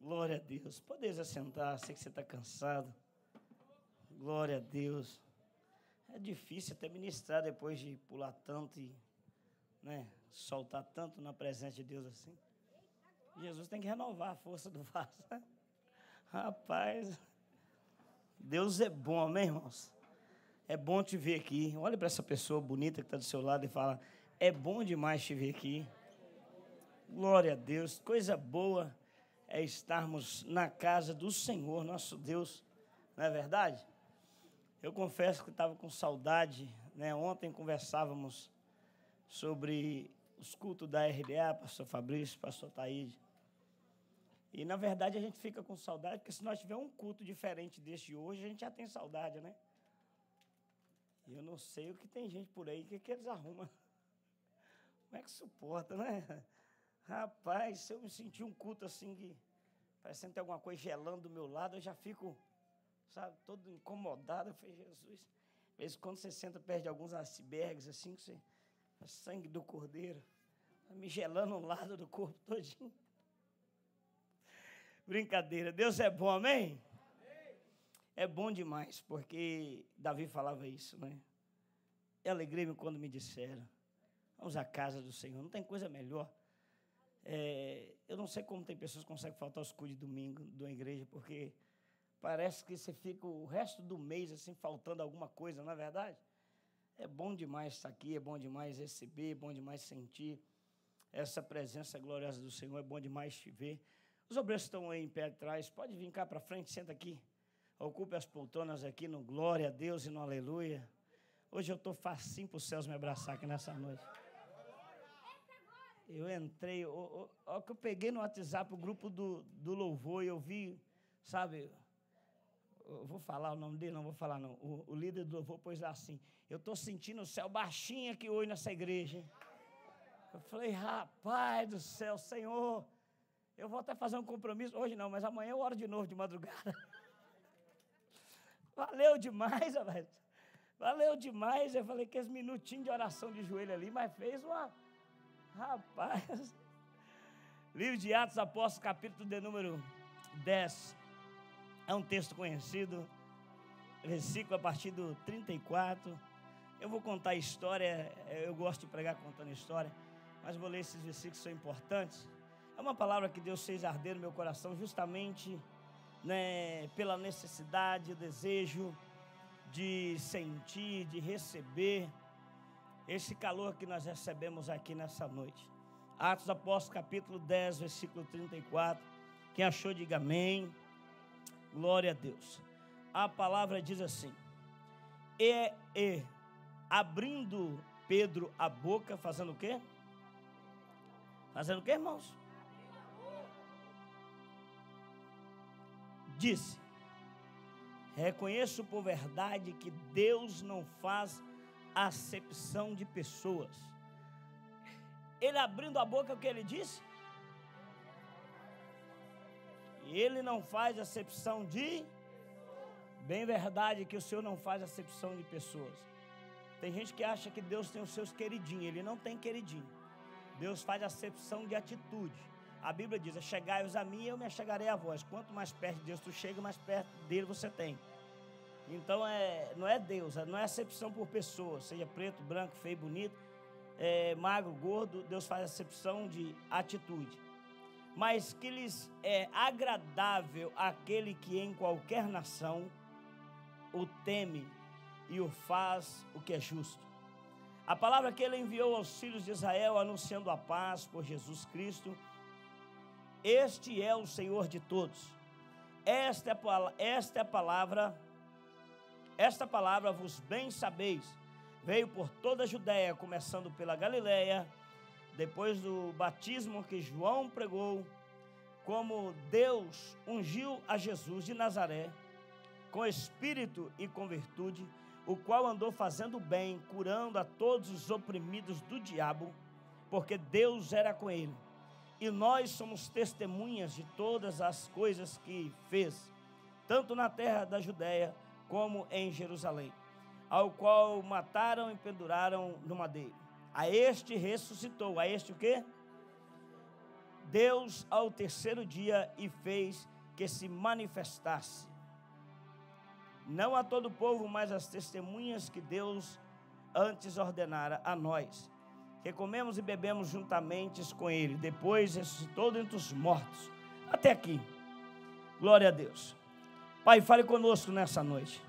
Glória a Deus. Podeis assentar, sei que você está cansado. Glória a Deus. É difícil até ministrar depois de pular tanto e soltar tanto na presença de Deus assim. Jesus tem que renovar a força do vaso. Rapaz, Deus é bom, amém, irmãos? É bom te ver aqui. Olha para essa pessoa bonita que está do seu lado e fala: é bom demais te ver aqui. Glória a Deus. Coisa boa é estarmos na casa do Senhor, nosso Deus. Não é verdade? Eu confesso que estava com saudade, né? Ontem conversávamos sobre os cultos da RBA, pastor Fabrício, pastor Taíde. E, na verdade, a gente fica com saudade, porque se nós tivermos um culto diferente deste hoje, a gente já tem saudade, né? E eu não sei o que tem gente por aí, o que eles arrumam. Como é que suporta, né? Rapaz, se eu me sentir um culto assim, que parecendo ter alguma coisa gelando do meu lado, eu já fico, sabe, todo incomodado. Eu falei: Jesus, às vezes quando você senta perto de alguns icebergs, assim, que você, é sangue do cordeiro, tá me gelando um lado do corpo todinho. Brincadeira, Deus é bom, amém? É bom demais, porque Davi falava isso, né? Eu alegrei-me quando me disseram: vamos à casa do Senhor, não tem coisa melhor. Eu não sei como tem pessoas que conseguem faltar os cultos de domingo da igreja, porque parece que você fica o resto do mês assim, faltando alguma coisa, não é verdade? É bom demais estar aqui, é bom demais receber, é bom demais sentir essa presença gloriosa do Senhor, é bom demais te ver. Os obreiros estão aí em pé atrás, pode vir cá para frente, senta aqui, ocupe as poltronas aqui no glória a Deus e no aleluia. Hoje eu estou facinho para os céus me abraçar aqui nessa noite. Eu entrei, o que eu peguei no WhatsApp, o grupo do louvor, e eu vi, sabe, eu vou falar o nome dele? Não vou falar não. O líder do louvor pôs lá assim: eu estou sentindo o céu baixinho aqui hoje nessa igreja, hein? Eu falei: rapaz do céu, Senhor, eu vou até fazer um compromisso, hoje não, mas amanhã eu oro de novo de madrugada. Valeu demais, rapaz. Valeu demais. Eu falei que esse minutinho de oração de joelho ali, mas fez uma... Rapaz, livro de Atos Apóstolos, capítulo de número 10, é um texto conhecido, versículo a partir do 34, eu vou contar a história, eu gosto de pregar contando história, mas vou ler esses versículos que são importantes. É uma palavra que Deus fez arder no meu coração, justamente, né, pela necessidade, o desejo de sentir, de receber esse calor que nós recebemos aqui nessa noite. Atos Apóstolos, capítulo 10, versículo 34. Quem achou, diga amém. Glória a Deus. A palavra diz assim: e abrindo Pedro a boca, fazendo o quê? Fazendo o quê, irmãos? Disse: reconheço por verdade que Deus não faz acepção de pessoas. Ele abrindo a boca, o que ele disse? Ele não faz acepção de... Bem verdade que o Senhor não faz acepção de pessoas. Tem gente que acha que Deus tem os seus queridinhos. Ele não tem queridinho. Deus faz acepção de atitude. A Bíblia diz: chegai-vos a mim e eu me achegarei a vós. Quanto mais perto de Deus tu chega, mais perto dele você tem. Então, não é Deus, não é acepção por pessoas, seja preto, branco, feio, bonito, magro, gordo. Deus faz acepção de atitude. Mas que lhes é agradável aquele que em qualquer nação o teme e o faz o que é justo. A palavra que ele enviou aos filhos de Israel, anunciando a paz por Jesus Cristo. Este é o Senhor de todos. Esta palavra vos bem sabeis, veio por toda a Judéia, começando pela Galileia, depois do batismo que João pregou, como Deus ungiu a Jesus de Nazaré, com espírito e com virtude, o qual andou fazendo bem, curando a todos os oprimidos do diabo, porque Deus era com ele. E nós somos testemunhas de todas as coisas que fez, tanto na terra da Judéia, como em Jerusalém, ao qual mataram e penduraram no madeiro. A este ressuscitou. A este o quê? Deus ao terceiro dia e fez que se manifestasse, não a todo o povo, mas as testemunhas que Deus antes ordenara a nós, que comemos e bebemos juntamente com Ele, depois ressuscitou dentre os mortos. Até aqui, glória a Deus. Pai, fale conosco nessa noite.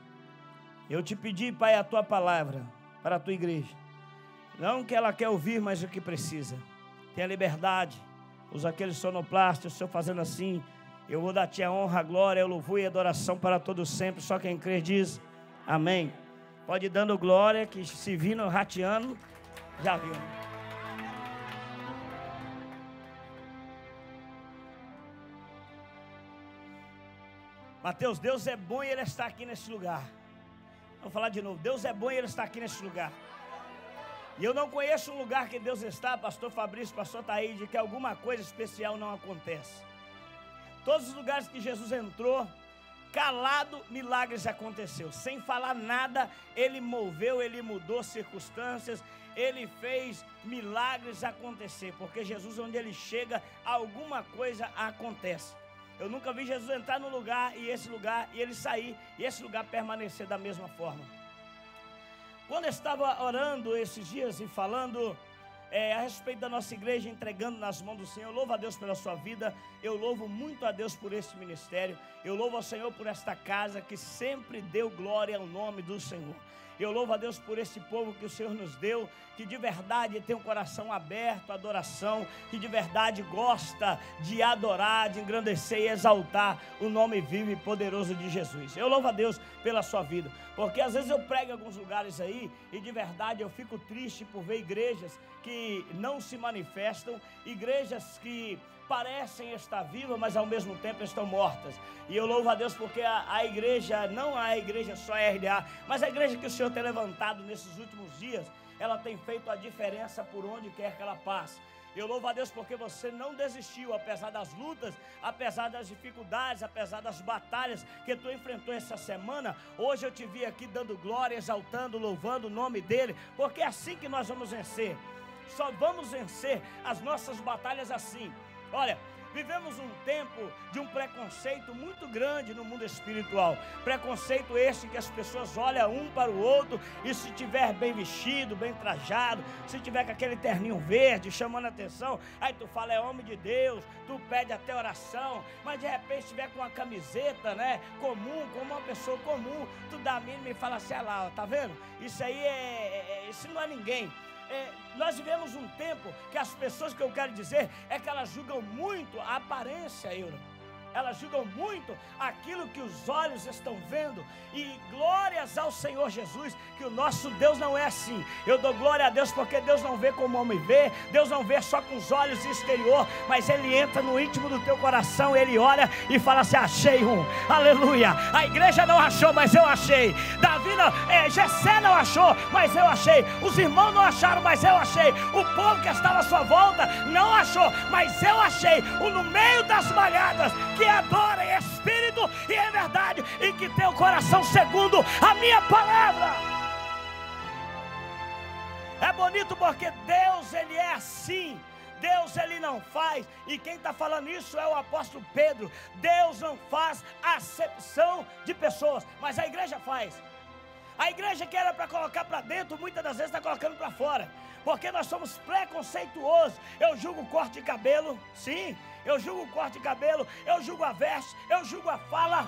Eu te pedi, Pai, a Tua palavra para a Tua igreja, não o que ela quer ouvir, mas o que precisa. Tenha liberdade, usa aquele sonoplasta, o Senhor fazendo assim. Eu vou dar-te a honra, a glória, o louvor e a adoração para todos sempre. Só quem crê diz amém. Pode ir dando glória, que se vindo rateando, já viu. Mateus, Deus é bom e Ele está aqui nesse lugar. Vou falar de novo, Deus é bom e Ele está aqui nesse lugar. E eu não conheço um lugar que Deus está, pastor Fabrício, pastor Taíde, que alguma coisa especial não acontece. Todos os lugares que Jesus entrou, calado, milagres aconteceu. Sem falar nada, Ele moveu, Ele mudou circunstâncias, Ele fez milagres acontecer. Porque Jesus, onde Ele chega, alguma coisa acontece. Eu nunca vi Jesus entrar no lugar e Ele sair e esse lugar permanecer da mesma forma. Quando eu estava orando esses dias e falando a respeito da nossa igreja, entregando nas mãos do Senhor, eu louvo a Deus pela sua vida, eu louvo muito a Deus por este ministério, eu louvo ao Senhor por esta casa que sempre deu glória ao nome do Senhor. Eu louvo a Deus por esse povo que o Senhor nos deu, que de verdade tem um coração aberto à adoração, que de verdade gosta de adorar, de engrandecer e exaltar o nome vivo e poderoso de Jesus. Eu louvo a Deus pela sua vida, porque às vezes eu prego em alguns lugares aí e de verdade eu fico triste por ver igrejas que não se manifestam, igrejas que parecem estar vivas, mas ao mesmo tempo estão mortas. E eu louvo a Deus porque a igreja, não a igreja só RDA, mas a igreja que o Senhor tem levantado nesses últimos dias, ela tem feito a diferença por onde quer que ela passe. Eu louvo a Deus porque você não desistiu, apesar das lutas, apesar das dificuldades, apesar das batalhas que tu enfrentou essa semana. Hoje eu te vi aqui dando glória, exaltando, louvando o nome dEle, porque é assim que nós vamos vencer. Só vamos vencer as nossas batalhas assim. Olha, vivemos um tempo de um preconceito muito grande no mundo espiritual. Preconceito esse que as pessoas olham um para o outro e se tiver bem vestido, bem trajado, se tiver com aquele terninho verde chamando a atenção, aí tu fala é homem de Deus, tu pede até oração, mas de repente se tiver com uma camiseta, né, comum, como uma pessoa comum, tu dá a mínima e fala assim, ah lá, ó, tá vendo? Isso aí isso não é ninguém. Nós vivemos um tempo que as pessoas, que eu quero dizer, é que elas julgam muito a aparência, elas julgam muito aquilo que os olhos estão vendo, e glórias ao Senhor Jesus, que o nosso Deus não é assim. Eu dou glória a Deus porque Deus não vê como o homem vê, Deus não vê só com os olhos exterior, mas Ele entra no íntimo do teu coração, Ele olha e fala assim, achei um, aleluia. A igreja não achou, mas eu achei. Davi não, Jessé não achou, mas eu achei. Os irmãos não acharam, mas eu achei. O povo que estava à sua volta não achou, mas eu achei. No meio das malhadas, que adora em espírito e em verdade, e que tem o coração segundo a minha palavra. É bonito porque Deus, Ele é assim. Deus, Ele não faz, e quem está falando isso é o apóstolo Pedro. Deus não faz acepção de pessoas, mas a igreja faz. A igreja que era para colocar para dentro, muitas das vezes está colocando para fora, porque nós somos preconceituosos. Eu julgo o corte de cabelo, sim, eu julgo o corte de cabelo, eu julgo a veste, eu julgo a fala.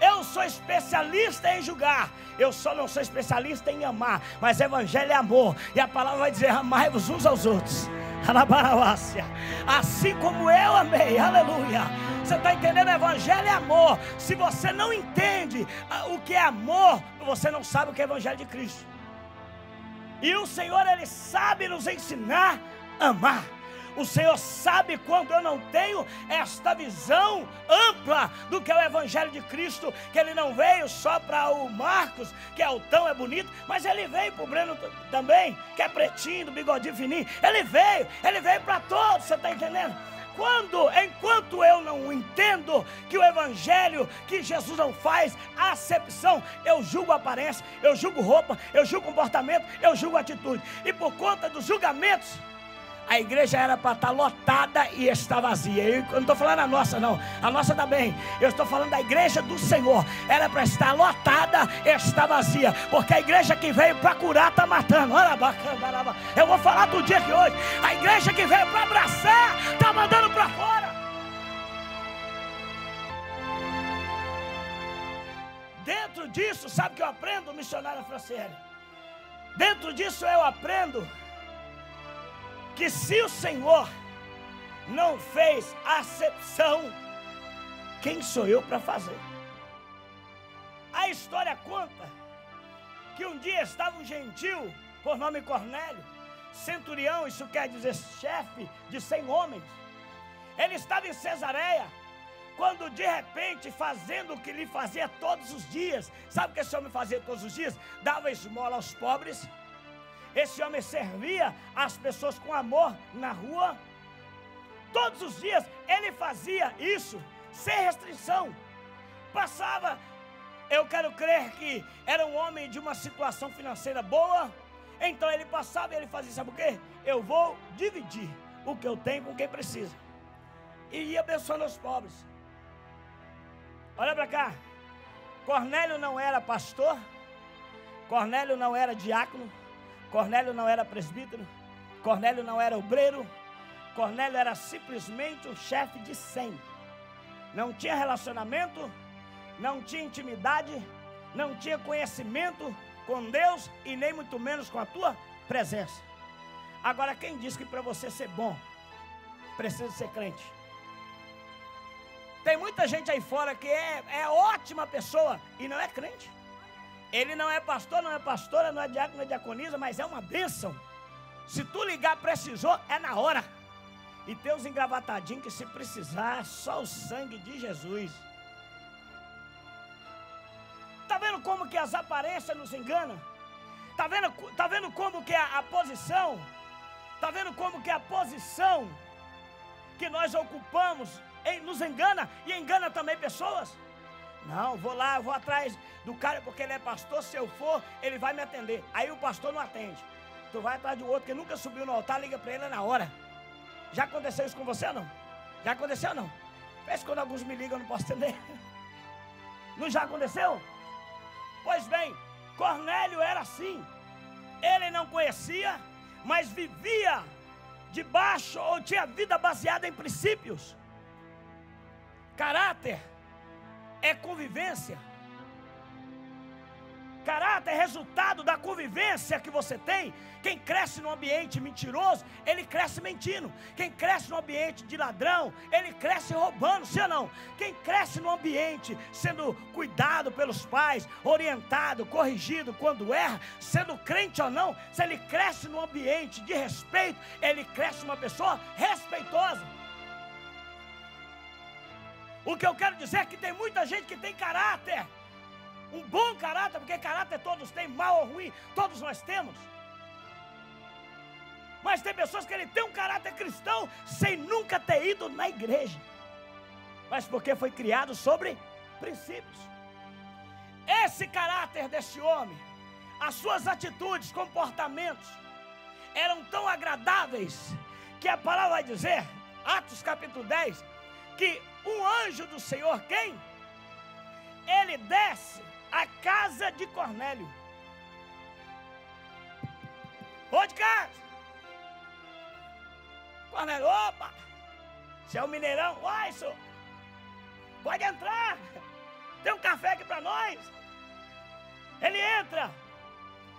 Eu sou especialista em julgar, eu só não sou especialista em amar, mas evangelho é amor, e a palavra vai dizer, amai-vos uns aos outros, assim como eu amei, aleluia. Você está entendendo? Evangelho é amor. Se você não entende o que é amor, você não sabe o que é evangelho de Cristo. E o Senhor, Ele sabe nos ensinar a amar. O Senhor sabe quando eu não tenho esta visão ampla do que é o Evangelho de Cristo, que Ele não veio só para o Marcos, que é altão, é bonito, mas Ele veio para o Breno também, que é pretinho, bigodinho fininho. Ele veio para todos, você está entendendo? Enquanto eu não entendo que o Evangelho, que Jesus não faz acepção, eu julgo aparência, eu julgo roupa, eu julgo comportamento, eu julgo atitude. E por conta dos julgamentos, A igreja era para estar lotada e está vazia. Eu não estou falando a nossa não, a nossa está bem. Eu estou falando da igreja do Senhor. Era para estar lotada e está vazia, porque a igreja que veio para curar está matando. Olha, bacana. Eu vou falar do dia que hoje. A igreja que veio para abraçar está mandando para fora. Dentro disso, sabe o que eu aprendo, missionária Franciele? Dentro disso eu aprendo que se o Senhor não fez acepção, quem sou eu para fazer? A história conta que um dia estava um gentil, por nome Cornélio, centurião, isso quer dizer chefe de 100 homens. Ele estava em Cesareia, quando de repente, fazendo o que lhe fazia todos os dias. Sabe o que esse homem fazia todos os dias? Dava esmola aos pobres. Esse homem servia as pessoas com amor na rua. Todos os dias ele fazia isso, sem restrição. Passava, eu quero crer que era um homem de uma situação financeira boa. Então ele passava e ele fazia, sabe o quê? Eu vou dividir o que eu tenho com quem precisa. E ia abençoando os pobres. Olha para cá. Cornélio não era pastor. Cornélio não era diácono. Cornélio não era presbítero. Cornélio não era obreiro. Cornélio era simplesmente o chefe de 100. Não tinha relacionamento, não tinha intimidade, não tinha conhecimento com Deus e nem muito menos com a tua presença. Agora, quem diz que para você ser bom, precisa ser crente? Tem muita gente aí fora que é ótima pessoa e não é crente. Ele não é pastor, não é pastora, não é diácono, não é diaconisa, mas é uma bênção. Se tu ligar, precisou, é na hora. E tem os engravatadinhos que se precisar, só o sangue de Jesus. Está vendo como que as aparências nos enganam? Tá vendo como que a posição, está vendo como que a posição que nós ocupamos nos engana e engana também pessoas? Não, vou lá, eu vou atrás do cara porque ele é pastor, se eu for, ele vai me atender. Aí o pastor não atende. Tu vai atrás do outro que nunca subiu no altar, liga para ele na hora. Já aconteceu isso com você ou não? Já aconteceu ou não? Parece que quando alguns me ligam eu não posso atender. Não já aconteceu? Pois bem, Cornélio era assim. Ele não conhecia, mas vivia debaixo ou tinha vida baseada em princípios. Caráter é convivência. Caráter é resultado da convivência que você tem. Quem cresce num ambiente mentiroso, ele cresce mentindo. Quem cresce num ambiente de ladrão, ele cresce roubando, sim ou não? Quem cresce num ambiente sendo cuidado pelos pais, orientado, corrigido quando erra, sendo crente ou não, se ele cresce num ambiente de respeito, ele cresce uma pessoa respeitosa. O que eu quero dizer é que tem muita gente que tem caráter, um bom caráter, porque caráter todos têm, mal ou ruim, todos nós temos. Mas tem pessoas que ele tem um caráter cristão sem nunca ter ido na igreja, mas porque foi criado sobre princípios. Esse caráter desse homem, as suas atitudes, comportamentos eram tão agradáveis que a palavra vai dizer, Atos capítulo 10, que um anjo do Senhor, quem? Ele desce à casa de Cornélio. Ô de casa! Cornélio, opa! Você é o mineirão? Uai, senhor! Pode entrar! Tem um café aqui para nós! Ele entra!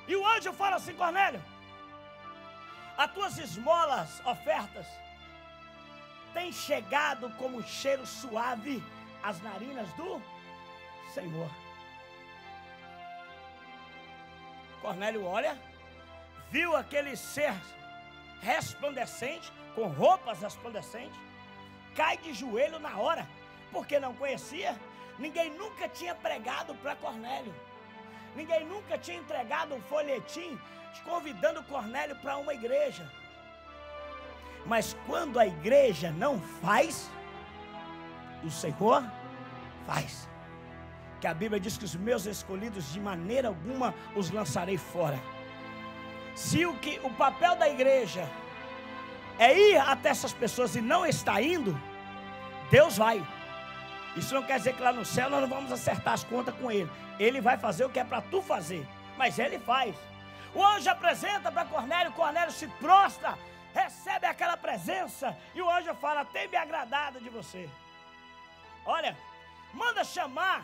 E o anjo fala assim, Cornélio, as tuas esmolas, ofertas, têm chegado como um cheiro suave às narinas do Senhor. Cornélio olha, viu aquele ser resplandecente, com roupas resplandecentes, cai de joelho na hora, porque não conhecia. Ninguém nunca tinha pregado para Cornélio, ninguém nunca tinha entregado um folhetim convidando Cornélio para uma igreja. Mas quando a igreja não faz, o Senhor faz. Que a Bíblia diz que os meus escolhidos de maneira alguma os lançarei fora. Se o papel da igreja é ir até essas pessoas e não está indo, Deus vai. Isso não quer dizer que lá no céu nós não vamos acertar as contas com Ele. Ele vai fazer o que é para tu fazer, mas Ele faz. O anjo apresenta para Cornélio, Cornélio se prostra, recebe aquela presença, e o anjo fala: tem me agradado de você. Olha, manda chamar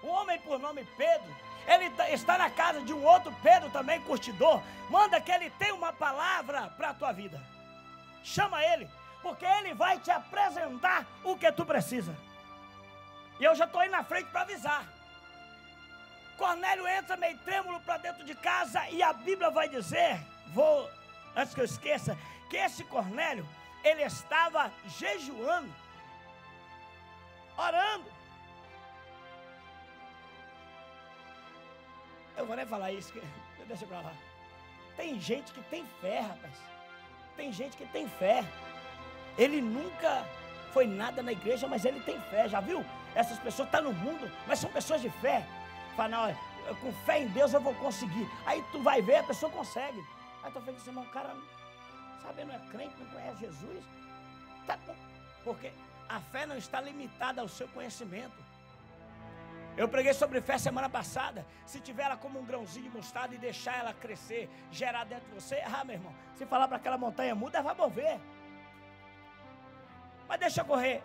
um homem por nome Pedro. Ele está na casa de um outro Pedro também, curtidor. Manda que ele tenha uma palavra para a tua vida. Chama ele, porque ele vai te apresentar o que tu precisa. E eu já estou aí na frente para avisar. Cornélio entra meio trêmulo para dentro de casa, e a Bíblia vai dizer, antes que eu esqueça, que esse Cornélio, ele estava jejuando, orando. Eu vou nem falar isso, deixa pra lá. Tem gente que tem fé, rapaz. Tem gente que tem fé. Ele nunca foi nada na igreja, mas ele tem fé, já viu? Essas pessoas estão no mundo, mas são pessoas de fé. Fala: não, olha, com fé em Deus eu vou conseguir. Aí tu vai ver, a pessoa consegue. Aí tu fica assim: irmão, o cara, sabe, não é crente, não conhece Jesus. Tá bom. Porque a fé não está limitada ao seu conhecimento. Eu preguei sobre fé semana passada. Se tiver ela como um grãozinho de mostarda e deixar ela crescer, gerar dentro de você, meu irmão, se falar para aquela montanha muda, ela vai mover. Mas deixa eu correr.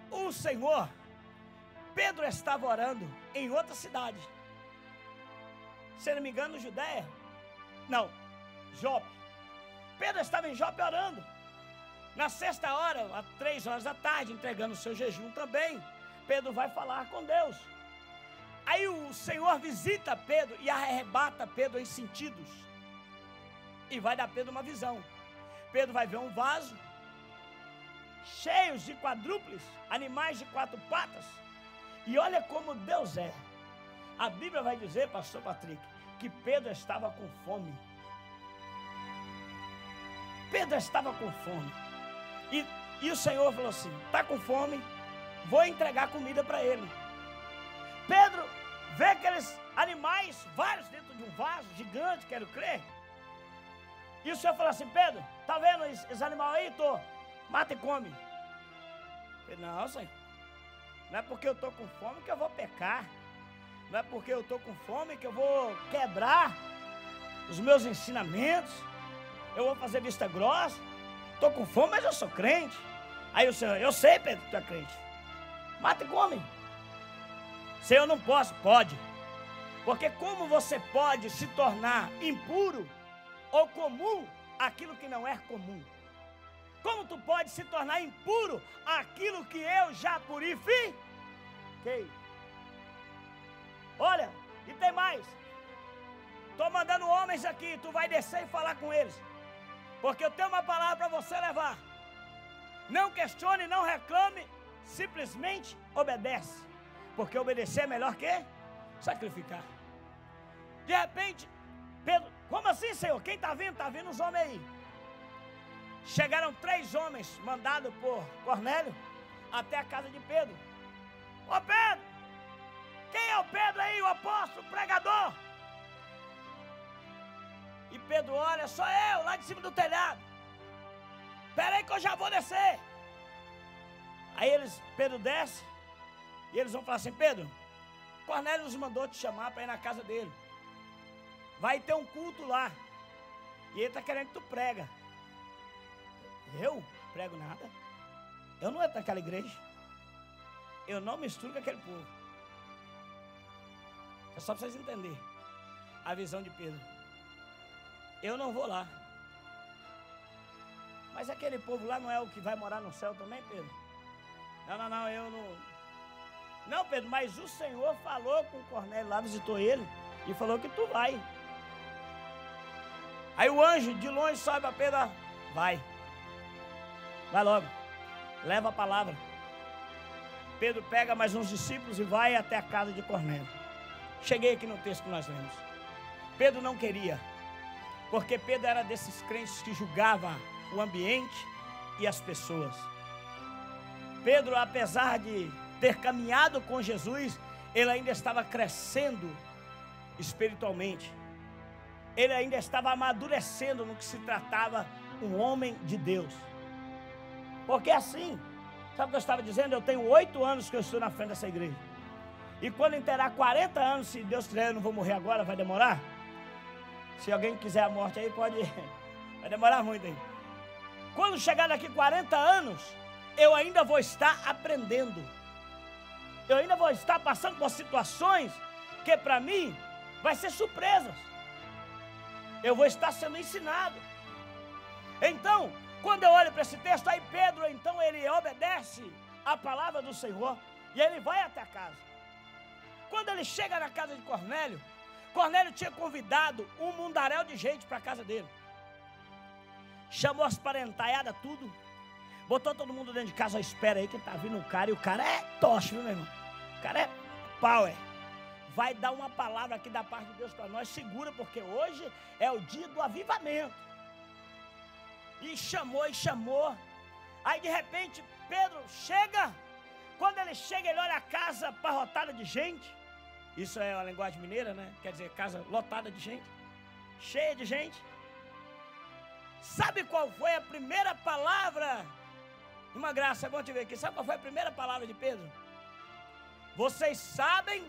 O Senhor, Pedro estava orando em outra cidade. Se não me engano, Judéia. Não, Jope. Pedro estava em Jope orando. Na sexta hora, às 3 horas da tarde, entregando o seu jejum também, Pedro vai falar com Deus. Aí o Senhor visita Pedro e arrebata Pedro em sentidos. E vai dar Pedro uma visão. Pedro vai ver um vaso cheios de quadrúpedes, animais de 4 patas. E olha como Deus é. A Bíblia vai dizer, pastor Patrick, que Pedro estava com fome. Pedro estava com fome. E o Senhor falou assim: está com fome? Vou entregar comida para ele. Pedro vê aqueles animais, vários dentro de um vaso gigante, quero crer. E o Senhor falou assim: Pedro, tá vendo esse animal aí? Tô. Mata e come. Pedro: não, Senhor. Não é porque eu estou com fome que eu vou pecar. Não é porque eu estou com fome que eu vou quebrar os meus ensinamentos. Eu vou fazer vista grossa. Estou com fome, mas eu sou crente. Aí o Senhor: eu sei, Pedro, que tu é crente. Mata e come. Senhor, não posso. Pode. Porque como você pode se tornar impuro ou comum aquilo que não é comum? Como tu pode se tornar impuro aquilo que eu já purifiquei? Olha, e tem mais. Estou mandando homens aqui, tu vai descer e falar com eles. Porque eu tenho uma palavra para você levar. Não questione, não reclame, simplesmente obedece. Porque obedecer é melhor que sacrificar. De repente, Pedro: como assim, Senhor? Quem está vindo? Está vindo os homens aí. Chegaram 3 homens mandados por Cornélio até a casa de Pedro. Ô Pedro, quem é o Pedro aí, o apóstolo, o pregador? E Pedro olha: sou eu, lá de cima do telhado. Espera aí que eu já vou descer. Aí Pedro desce, e eles vão falar assim: Pedro, Cornélio nos mandou te chamar para ir na casa dele. Vai ter um culto lá, e ele está querendo que tu prega. Eu? Prego nada. Eu não entro naquela igreja. Eu não misturo com aquele povo. É só para vocês entenderem a visão de Pedro. Eu não vou lá. Mas aquele povo lá não é o que vai morar no céu também, Pedro? Não, eu não. Não, Pedro, mas o Senhor falou com o Cornélio lá, visitou ele e falou que tu vai. Aí o anjo de longe sobe para Pedro: vai logo, leva a palavra. Pedro pega mais uns discípulos e vai até a casa de Cornélio. Cheguei aqui no texto que nós lemos. Pedro não queria, porque Pedro era desses crentes que julgava o ambiente e as pessoas. Pedro, apesar de ter caminhado com Jesus, ele ainda estava crescendo espiritualmente. Ele ainda estava amadurecendo no que se tratava um homem de Deus. Porque assim, sabe o que eu estava dizendo? Eu tenho 8 anos que eu estou na frente dessa igreja. E quando inteirar 40 anos, se Deus quiser, eu não vou morrer agora, vai demorar. Se alguém quiser a morte aí, pode. Vai demorar muito aí. Quando chegar daqui 40 anos, eu ainda vou estar aprendendo. Eu ainda vou estar passando por situações que para mim vai ser surpresas. Eu vou estar sendo ensinado. Então, quando eu olho para esse texto, aí Pedro, então ele obedece a palavra do Senhor e ele vai até a casa. Quando ele chega na casa de Cornélio, Cornélio tinha convidado um mundaréu de gente para a casa dele. Chamou as parentaiadas, tudo. Botou todo mundo dentro de casa, espera aí que tá vindo um cara, e o cara é tocha, viu, meu irmão? O cara é power. Vai dar uma palavra aqui da parte de Deus para nós, segura, porque hoje é o dia do avivamento. E chamou. Aí de repente Pedro chega. Quando ele chega, ele olha a casa abarrotada de gente. Isso é uma linguagem mineira, né? Quer dizer, casa lotada de gente, cheia de gente. Sabe qual foi a primeira palavra? Uma graça, é bom te ver aqui. Sabe qual foi a primeira palavra de Pedro? Vocês sabem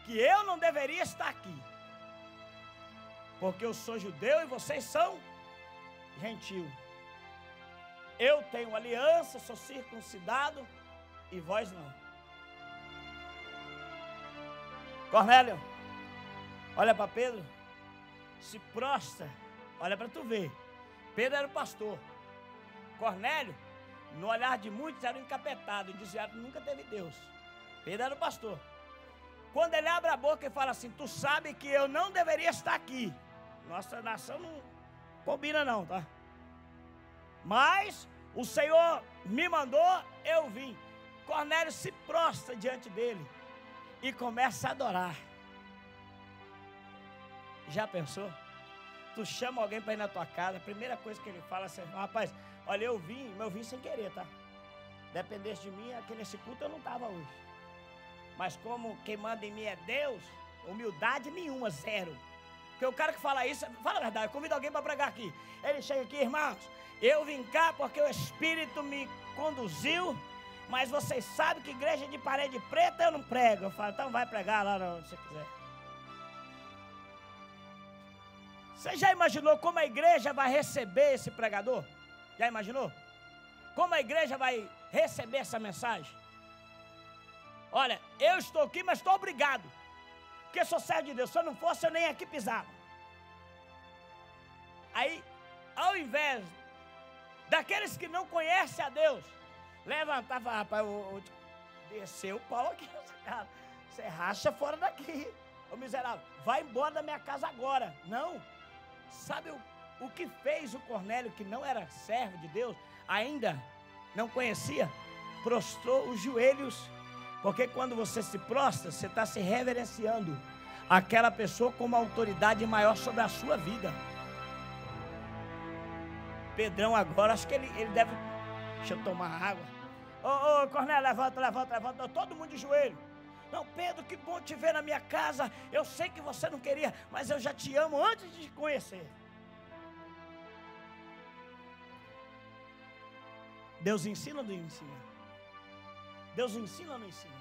que eu não deveria estar aqui, porque eu sou judeu e vocês são gentil. Eu tenho aliança, sou circuncidado e vós não. Cornélio, olha para Pedro, se prostra, olha para tu ver. Pedro era o pastor. Cornélio, no olhar de muitos, era um encapetado, desviado, nunca teve Deus. Pedro era o pastor. Quando ele abre a boca e fala assim, tu sabe que eu não deveria estar aqui. Nossa nação não combina não, tá? Mas o Senhor me mandou, eu vim. Cornélio se prostra diante dele e começa a adorar. Já pensou? Tu chama alguém para ir na tua casa, a primeira coisa que ele fala é assim, rapaz, olha, eu vim sem querer, tá? Dependesse de mim, aqui nesse culto eu não estava hoje. Mas como quem manda em mim é Deus, humildade nenhuma, zero. Porque o cara que fala isso, fala a verdade, eu convido alguém para pregar aqui. Ele chega aqui, irmãos, eu vim cá porque o Espírito me conduziu, mas vocês sabem que igreja de parede preta eu não prego. Eu falo, então vai pregar lá onde você quiser. Você já imaginou como a igreja vai receber esse pregador? Já imaginou? Como a igreja vai receber essa mensagem? Olha, eu estou aqui, mas estou obrigado. Porque sou servo de Deus. Se eu não fosse, eu nem aqui pisava. Aí, ao invés daqueles que não conhecem a Deus, levantava, rapaz, eu desceu o pau aqui. Você racha fora daqui. Ô miserável, vai embora da minha casa agora. Não. Sabe o que fez o Cornélio, que não era servo de Deus, ainda não conhecia? Prostrou os joelhos, porque quando você se prostra, você está se reverenciando aquela pessoa com uma autoridade maior sobre a sua vida. Pedrão agora, acho que ele deve... Deixa eu tomar água. Ô Cornélio, levanta, todo mundo de joelho. Não, Pedro, que bom te ver na minha casa. Eu sei que você não queria, mas eu já te amo antes de te conhecer. Deus ensina ou não ensina? Deus ensina ou não ensina?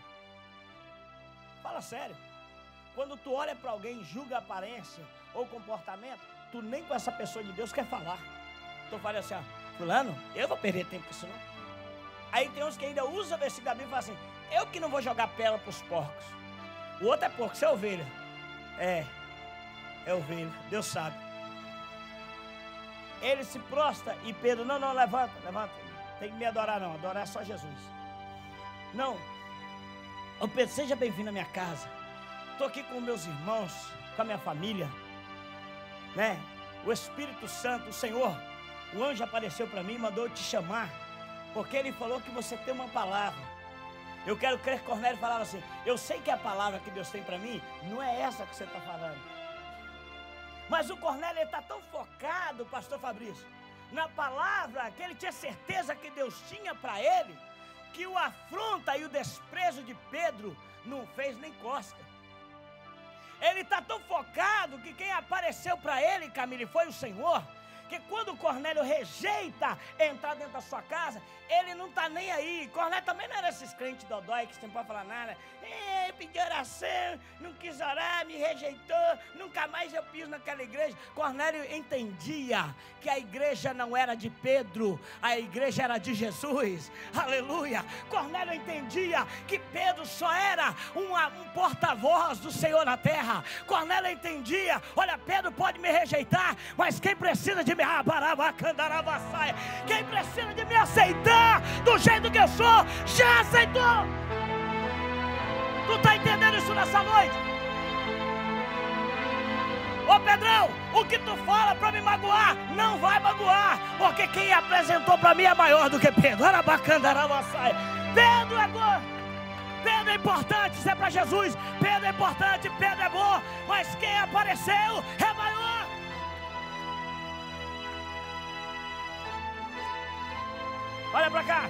Fala sério. Quando tu olha para alguém, julga a aparência ou comportamento, tu nem com essa pessoa de Deus quer falar. Tu fala assim, fulano, eu vou perder tempo com isso não. Aí tem uns que ainda usam esse caminho e falam assim, eu que não vou jogar pérola para os porcos. O outro é porco, você é ovelha. É ovelha, Deus sabe. Ele se prostra e Pedro, não, levanta. Tem que me adorar não, adorar é só Jesus. Não. Ô Pedro, seja bem-vindo à minha casa. Estou aqui com meus irmãos, com a minha família, né? O Espírito Santo, o Senhor, o anjo apareceu para mim e mandou te chamar, porque ele falou que você tem uma palavra. Eu quero crer que Cornélio falava assim, eu sei que a palavra que Deus tem para mim não é essa que você está falando. Mas o Cornélio está tão focado, pastor Fabrício, na palavra que ele tinha certeza que Deus tinha para ele, que o afronta e o desprezo de Pedro não fez nem cosca. Ele está tão focado que quem apareceu para ele, Camille, foi o Senhor, que quando Cornélio rejeita entrar dentro da sua casa, ele não está nem aí. Cornélio também não era esses crentes dodói que você não pode falar nada. Pedi oração, não quis orar, me rejeitou, nunca mais eu piso naquela igreja. Cornélio entendia que a igreja não era de Pedro, a igreja era de Jesus. Aleluia. Cornélio entendia que Pedro só era um porta-voz do Senhor na terra. Cornélio entendia, olha, Pedro pode me rejeitar, mas quem precisa de me quem precisa de me aceitar do jeito que eu sou, já aceitou. Tu está entendendo isso nessa noite? Ô Pedrão, o que tu fala para me magoar, não vai magoar, porque quem apresentou para mim é maior do que Pedro. Pedro é bom, Pedro é importante, isso é para Jesus. Pedro é importante, Pedro é bom, mas quem apareceu é maior. Olha para cá.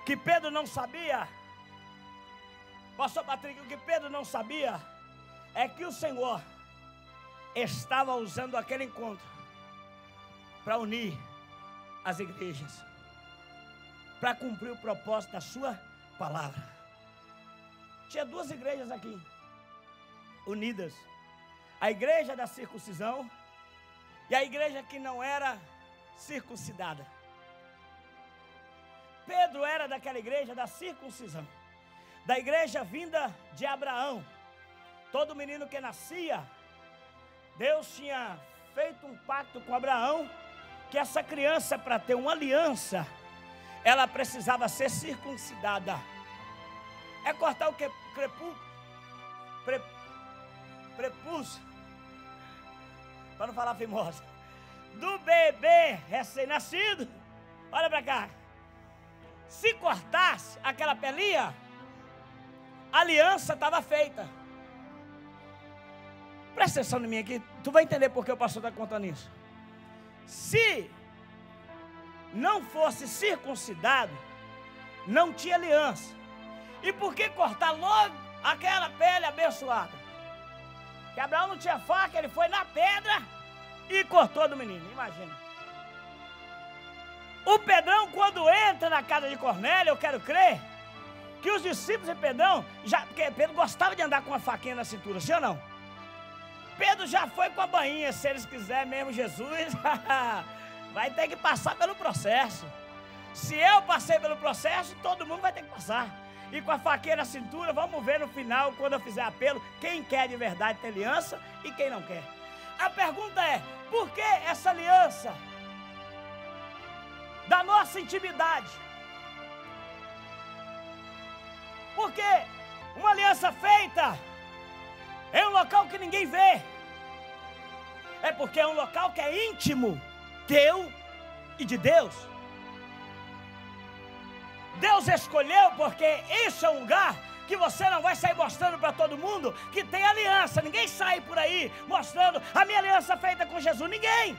Que Pedro não sabia, pastor Patrick, o que Pedro não sabia é que o Senhor estava usando aquele encontro para unir as igrejas, para cumprir o propósito da sua palavra. Tinha duas igrejas aqui, unidas: a igreja da circuncisão e a igreja que não era circuncidada. Pedro era daquela igreja da circuncisão, da igreja vinda de Abraão. Todo menino que nascia, Deus tinha feito um pacto com Abraão, que essa criança, para ter uma aliança, ela precisava ser circuncidada. É cortar o que? Prepúcio, para não falar fimosa, do bebê recém-nascido. Olha para cá. Se cortasse aquela pelinha, a aliança estava feita. Presta atenção em mim aqui, tu vai entender por que o pastor está contando isso. Se não fosse circuncidado, não tinha aliança. E por que cortar logo aquela pele abençoada? Que Abraão não tinha faca, ele foi na pedra e cortou do menino, imagina. O Pedrão, quando entra na casa de Cornélio, eu quero crer que os discípulos de Pedrão, porque Pedro gostava de andar com uma faquinha na cintura, sim ou não? Pedro já foi com a bainha, se eles quiserem mesmo Jesus, vai ter que passar pelo processo. Se eu passei pelo processo, todo mundo vai ter que passar. E com a faquinha na cintura, vamos ver no final, quando eu fizer apelo, quem quer de verdade ter aliança e quem não quer. A pergunta é, por que essa aliança da nossa intimidade? Porque uma aliança feita em um local que ninguém vê, é porque é um local que é íntimo, teu e de Deus. Deus escolheu porque isso é um lugar que você não vai sair mostrando para todo mundo que tem aliança. Ninguém sai por aí mostrando a minha aliança feita com Jesus, ninguém.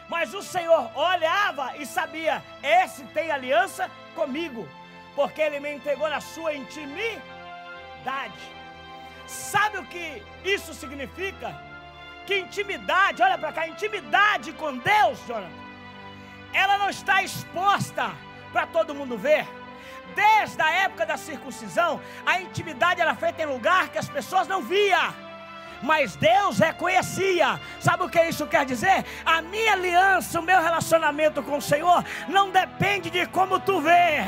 Mas o Senhor olhava e sabia, esse tem aliança comigo, porque Ele me entregou na sua intimidade. Sabe o que isso significa? Que intimidade, olha para cá, intimidade com Deus, Jonathan, ela não está exposta para todo mundo ver. Desde a época da circuncisão, a intimidade era feita em lugar que as pessoas não viam, mas Deus reconhecia. Sabe o que isso quer dizer? A minha aliança, o meu relacionamento com o Senhor não depende de como tu vê.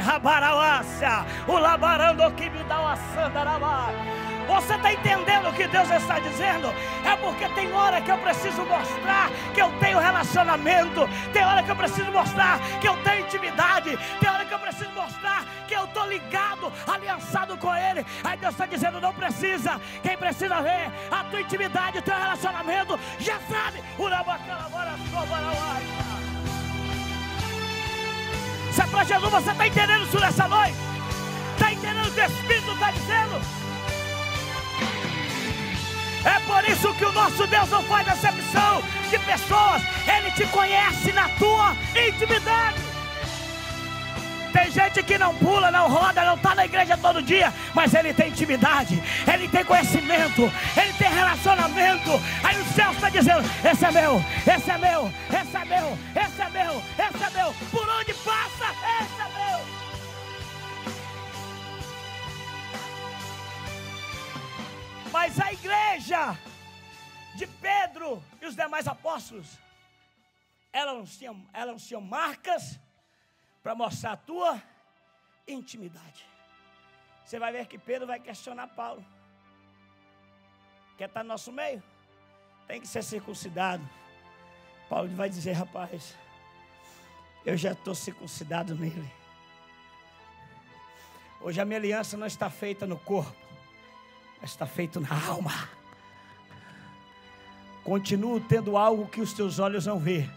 Você está entendendo o que Deus está dizendo? É porque tem hora que eu preciso mostrar que eu tenho relacionamento, tem hora que eu preciso mostrar que eu tenho intimidade, tem hora que eu preciso mostrar que eu estou ligado, aliançado com Ele. Aí Deus está dizendo, não precisa. Quem precisa ver a tua intimidade, o teu relacionamento, já sabe. Se é para Jesus, você está entendendo isso nessa noite? Está entendendo o que o Espírito está dizendo? É por isso que o nosso Deus não faz acepção de pessoas. Ele te conhece na tua intimidade. Tem gente que não pula, não roda, não está na igreja todo dia, mas ele tem intimidade, ele tem conhecimento, ele tem relacionamento. Aí o céu está dizendo: esse é meu, esse é meu, esse é meu, esse é meu, esse é meu. Por onde passa, esse é meu. Mas a igreja de Pedro e os demais apóstolos, elas não tinham marcas para mostrar a tua intimidade. Você vai ver que Pedro vai questionar Paulo. Quer estar no nosso meio? Tem que ser circuncidado. Paulo vai dizer: rapaz, eu já estou circuncidado nele. Hoje a minha aliança não está feita no corpo, mas está feita na alma. Continuo tendo algo que os teus olhos não vê,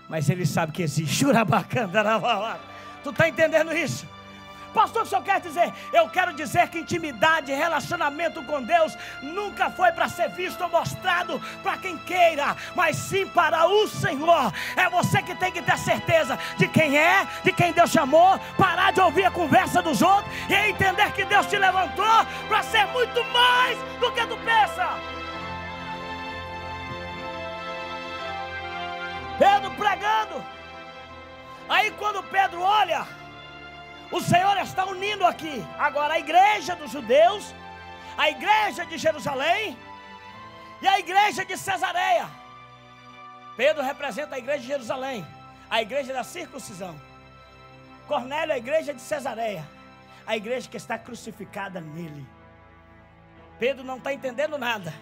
mas ele sabe que existe. Tu está entendendo isso? Pastor, o senhor quer dizer? Eu quero dizer que intimidade, relacionamento com Deus nunca foi para ser visto ou mostrado para quem queira, mas sim para o Senhor. É você que tem que ter certeza de quem é, de quem Deus chamou. Parar de ouvir a conversa dos outros e entender que Deus te levantou para ser muito mais do que tu pensa. Pedro pregando. Aí quando Pedro olha, o Senhor está unindo aqui agora a igreja dos judeus, a igreja de Jerusalém e a igreja de Cesareia. Pedro representa a igreja de Jerusalém, a igreja da circuncisão. Cornélio, a igreja de Cesareia, a igreja que está crucificada nele. Pedro não está entendendo nada.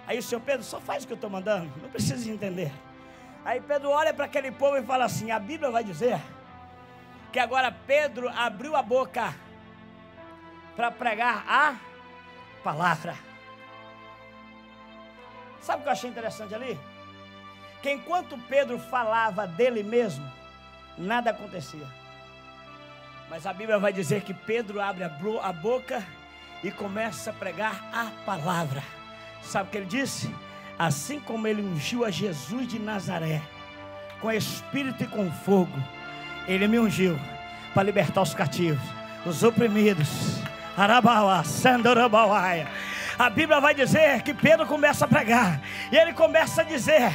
Aí o Senhor: Pedro, só faz o que eu estou mandando, não precisa de entender. Aí Pedro olha para aquele povo e fala assim: a Bíblia vai dizer que agora Pedro abriu a boca para pregar a palavra. Sabe o que eu achei interessante ali? Que enquanto Pedro falava dele mesmo, nada acontecia. Mas a Bíblia vai dizer que Pedro abre a boca e começa a pregar a palavra. Sabe o que ele disse? Assim como ele ungiu a Jesus de Nazaré com espírito e com fogo, ele me ungiu para libertar os cativos, os oprimidos. A Bíblia vai dizer que Pedro começa a pregar, e ele começa a dizer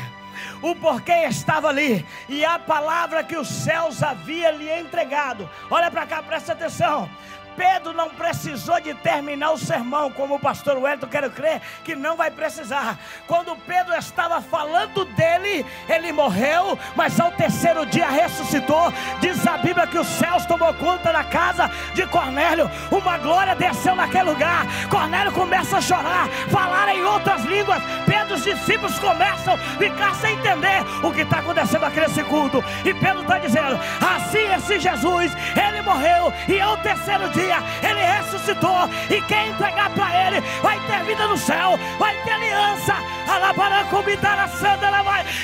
o porquê estava ali, e a palavra que os céus haviam lhe entregado. Olha para cá, presta atenção. Pedro não precisou de terminar o sermão, como o pastor Wellington, quero crer que não vai precisar. Quando Pedro estava falando dele, ele morreu, mas ao terceiro dia ressuscitou. Diz a Bíblia que os céus tomou conta da casa de Cornélio, uma glória desceu naquele lugar. Cornélio começa a chorar, falar em outras línguas. Pedro, os discípulos começam a ficar sem entender o que está acontecendo aqui nesse culto. E Pedro está dizendo: assim esse Jesus, ele morreu e ao terceiro dia ele ressuscitou, e quem entregar para ele vai ter vida no céu, vai ter aliança.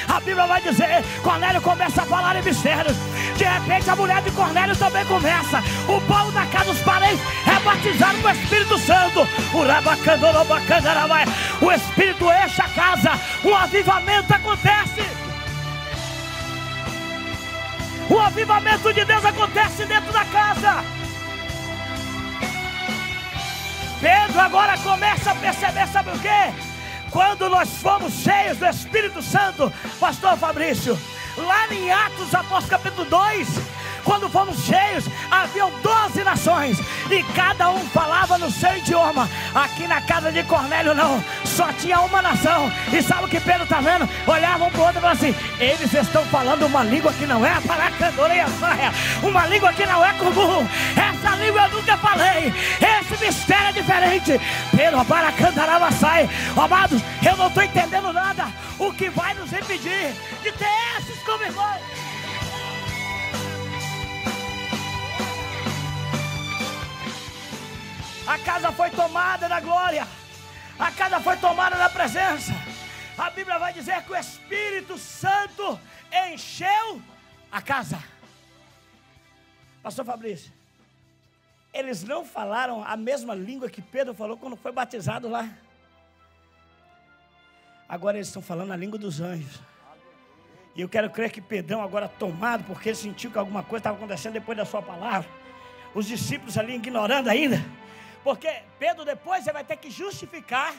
A Bíblia vai dizer, Cornélio começa a falar em mistérios. De repente a mulher de Cornélio também começa. O povo da casa dos parentes é batizado com o Espírito Santo. O Espírito enche a casa, um avivamento acontece. O avivamento de Deus acontece dentro da casa. Pedro agora começa a perceber, sabe o quê? Quando nós fomos cheios do Espírito Santo, pastor Fabrício, lá em Atos Apóstolos capítulo 2, quando fomos cheios, haviam 12 nações, e cada um falava no seu idioma. Aqui na casa de Cornélio não, só tinha uma nação. E sabe o que Pedro está vendo? Olhavam para o outro e falavam assim: eles estão falando uma língua que não é a paracandoreia, uma língua que não é comum. Essa língua eu nunca falei, esse mistério é diferente. Pedro, paracandarava sai. Amados, eu não estou entendendo nada. O que vai nos impedir de ter esses como irmãos? A casa foi tomada da glória, a casa foi tomada da presença. A Bíblia vai dizer que o Espírito Santo encheu a casa. Pastor Fabrício, eles não falaram a mesma língua que Pedro falou quando foi batizado lá. Agora eles estão falando a língua dos anjos. E eu quero crer que Pedrão agora tomado, porque ele sentiu que alguma coisa estava acontecendo depois da sua palavra. Os discípulos ali ignorando ainda. Porque Pedro depois ele vai ter que justificar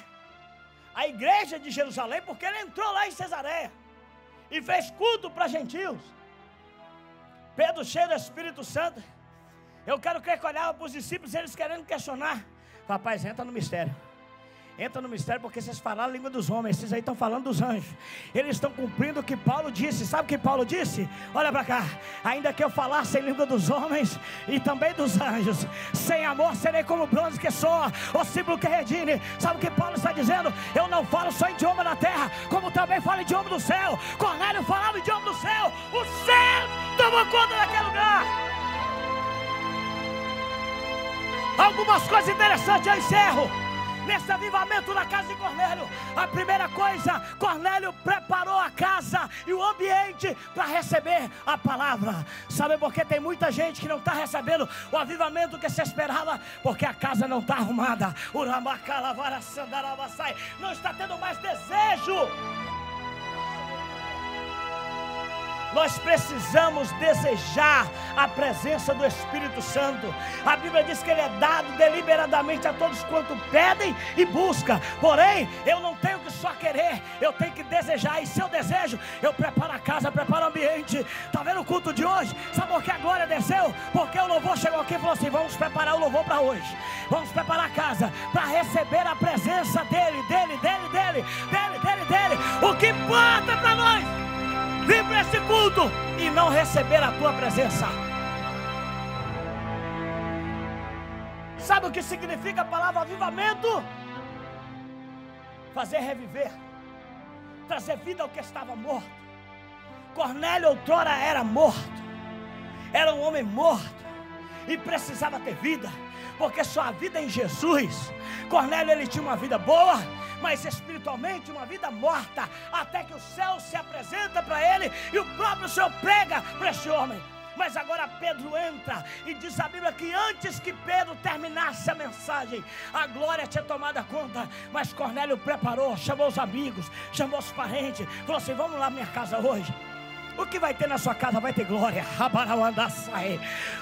a igreja de Jerusalém, porque ele entrou lá em Cesareia e fez culto para gentios. Pedro cheio do Espírito Santo. Eu quero crer que olhava para os discípulos, eles querendo questionar. Rapaz, entra no mistério. Entra no mistério, porque vocês falaram a língua dos homens. Vocês aí estão falando dos anjos. Eles estão cumprindo o que Paulo disse. Sabe o que Paulo disse? Olha para cá. Ainda que eu falasse em língua dos homens e também dos anjos, sem amor serei como bronze que soa, o símbolo que redime. Sabe o que Paulo está dizendo? Eu não falo só idioma da terra, como também falo idioma do céu. Cornélio falava idioma do céu. O céu tomou conta daquele lugar. Algumas coisas interessantes eu encerro. Nesse avivamento na casa de Cornélio, a primeira coisa, Cornélio preparou a casa e o ambiente para receber a palavra. Sabe por que tem muita gente que não está recebendo o avivamento que se esperava? Porque a casa não está arrumada. Não está tendo mais desejo. Nós precisamos desejar a presença do Espírito Santo. A Bíblia diz que ele é dado deliberadamente a todos quanto pedem e buscam. Porém, eu não tenho que só querer, eu tenho que desejar. E se eu desejo, eu preparo a casa, preparo o ambiente. Está vendo o culto de hoje? Sabe por que a glória desceu? Porque o louvor chegou aqui e falou assim: vamos preparar o louvor para hoje. Vamos preparar a casa para receber a presença dele. O que importa para nós? Vir para esse culto e não receber a tua presença. Sabe o que significa a palavra avivamento? Fazer reviver, trazer vida ao que estava morto. Cornélio outrora era morto, era um homem morto e precisava ter vida, porque só a vida em Jesus. Cornélio, ele tinha uma vida boa, mas espiritualmente uma vida morta, até que o céu se apresenta para ele e o próprio Senhor prega para esse homem. Mas agora Pedro entra e diz a Bíblia que antes que Pedro terminasse a mensagem, a glória tinha tomado conta. Mas Cornélio preparou, chamou os amigos, chamou os parentes, falou assim: vamos lá na minha casa hoje. O que vai ter na sua casa vai ter glória.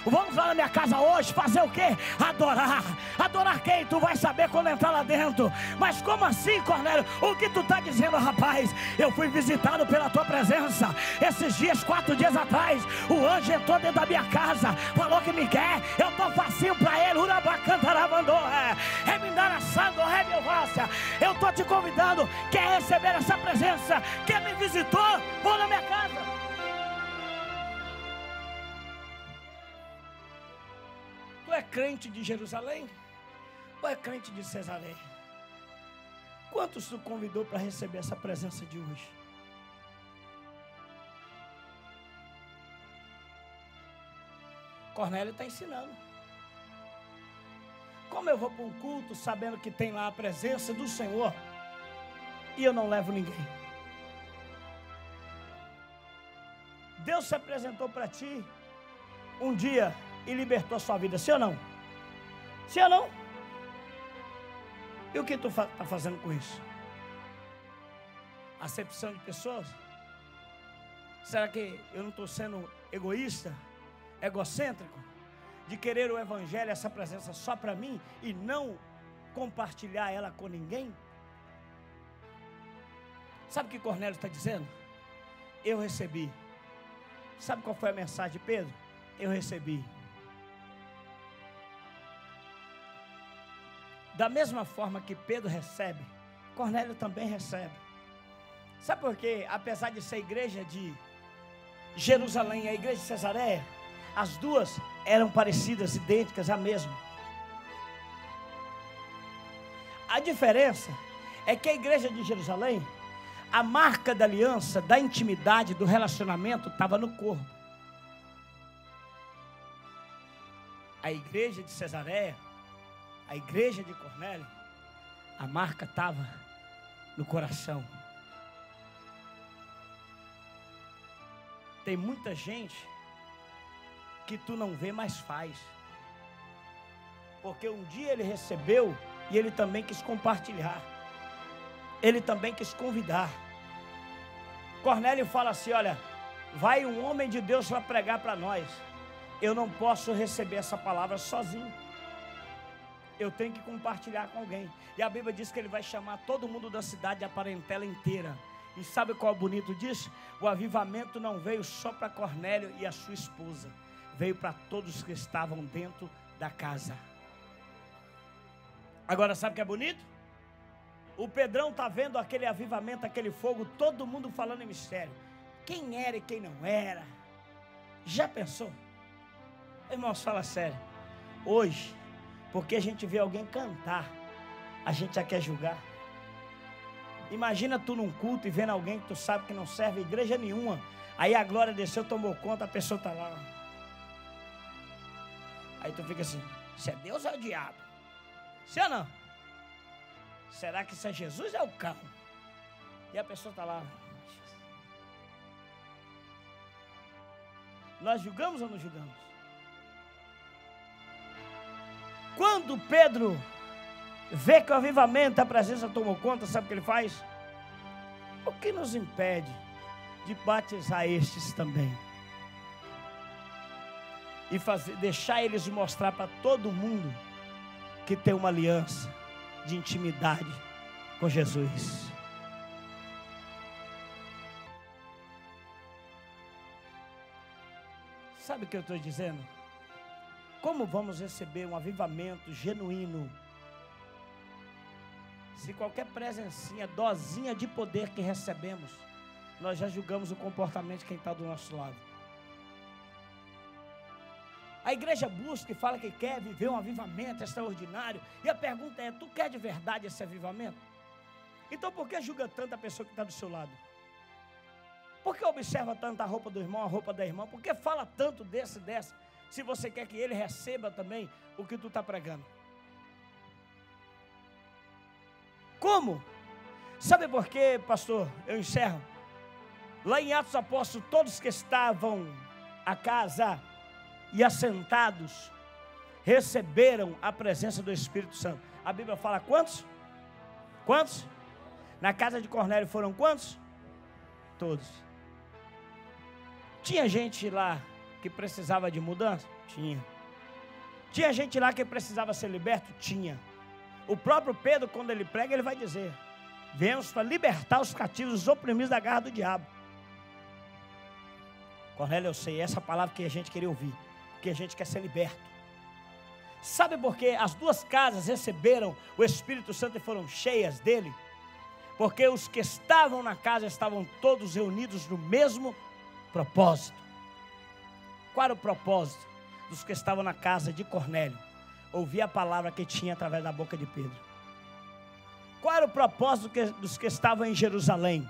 Vamos lá na minha casa hoje fazer o quê? Adorar. Adorar quem? Tu vai saber quando entrar lá dentro. Mas como assim, Cornélio? O que tu está dizendo, rapaz? Eu fui visitado pela tua presença. Esses dias, 4 dias atrás, o anjo entrou dentro da minha casa, falou que me quer. Eu estou facinho para ele. Eu estou te convidando. Quer receber essa presença? Quer me visitou? Vou na minha casa. Tu é crente de Jerusalém ou é crente de Cesareia? Quantos tu convidou para receber essa presença de hoje? Cornélio está ensinando. Como eu vou para um culto sabendo que tem lá a presença do Senhor e eu não levo ninguém? Deus se apresentou para ti um dia e libertou a sua vida, sim ou não? Sim ou não? E o que tu está fazendo com isso? Acepção de pessoas? Será que eu não estou sendo egoísta, egocêntrico, de querer o evangelho, essa presença só para mim e não compartilhar ela com ninguém? Sabe o que Cornélio está dizendo? Eu recebi. Sabe qual foi a mensagem de Pedro? Eu recebi. Da mesma forma que Pedro recebe, Cornélio também recebe. Sabe por quê? Apesar de ser a igreja de Jerusalém e a igreja de Cesareia, as duas eram parecidas, idênticas, a mesma. A diferença é que a igreja de Jerusalém, a marca da aliança, da intimidade, do relacionamento estava no corpo. A igreja de Cesareia, a igreja de Cornélio, a marca estava no coração. Tem muita gente que tu não vê, mas faz. Porque um dia ele recebeu e ele também quis compartilhar. Ele também quis convidar. Cornélio fala assim: olha, vai um homem de Deus para pregar para nós. Eu não posso receber essa palavra sozinho. Eu tenho que compartilhar com alguém. E a Bíblia diz que ele vai chamar todo mundo da cidade, a parentela inteira. E sabe qual é o bonito disso? O avivamento não veio só para Cornélio e a sua esposa. Veio para todos que estavam dentro da casa. Agora sabe o que é bonito? O Pedrão está vendo aquele avivamento, aquele fogo, todo mundo falando em mistério. Quem era e quem não era. Já pensou? Irmãos, fala sério. Hoje, porque a gente vê alguém cantar, a gente já quer julgar. Imagina tu num culto e vendo alguém que tu sabe que não serve igreja nenhuma. Aí a glória desceu, tomou conta, a pessoa está lá. Aí tu fica assim: se é Deus ou é o diabo? Sim ou não? Será que isso é Jesus ou é o cão? E a pessoa está lá. Nós julgamos ou não julgamos? Quando Pedro vê que o avivamento, a presença tomou conta, sabe o que ele faz? O que nos impede de batizar estes também? E deixar eles mostrar para todo mundo que tem uma aliança de intimidade com Jesus. Sabe o que eu estou dizendo? Como vamos receber um avivamento genuíno se qualquer presencinha, dosinha de poder que recebemos, nós já julgamos o comportamento de quem está do nosso lado? A igreja busca e fala que quer viver um avivamento extraordinário. E a pergunta é: tu quer de verdade esse avivamento? Então por que julga tanto a pessoa que está do seu lado? Por que observa tanto a roupa do irmão, a roupa da irmã? Por que fala tanto dessa? Se você quer que ele receba também o que tu está pregando. Como? Sabe por quê, pastor? Eu encerro. Lá em Atos Apóstolos, todos que estavam à casa e assentados receberam a presença do Espírito Santo. A Bíblia fala quantos? Quantos? Na casa de Cornélio foram quantos? Todos. Tinha gente lá que precisava de mudança? Tinha. Tinha gente lá que precisava ser liberto? Tinha. O próprio Pedro, quando ele prega, ele vai dizer: viemos para libertar os cativos, os oprimidos da garra do diabo. Cornélio, eu sei, essa palavra que a gente queria ouvir, porque a gente quer ser liberto. Sabe por que as duas casas receberam o Espírito Santo e foram cheias dele? Porque os que estavam na casa estavam todos reunidos no mesmo propósito. Qual era o propósito dos que estavam na casa de Cornélio? Ouvir a palavra que tinha através da boca de Pedro. Qual era o propósito dos que estavam em Jerusalém?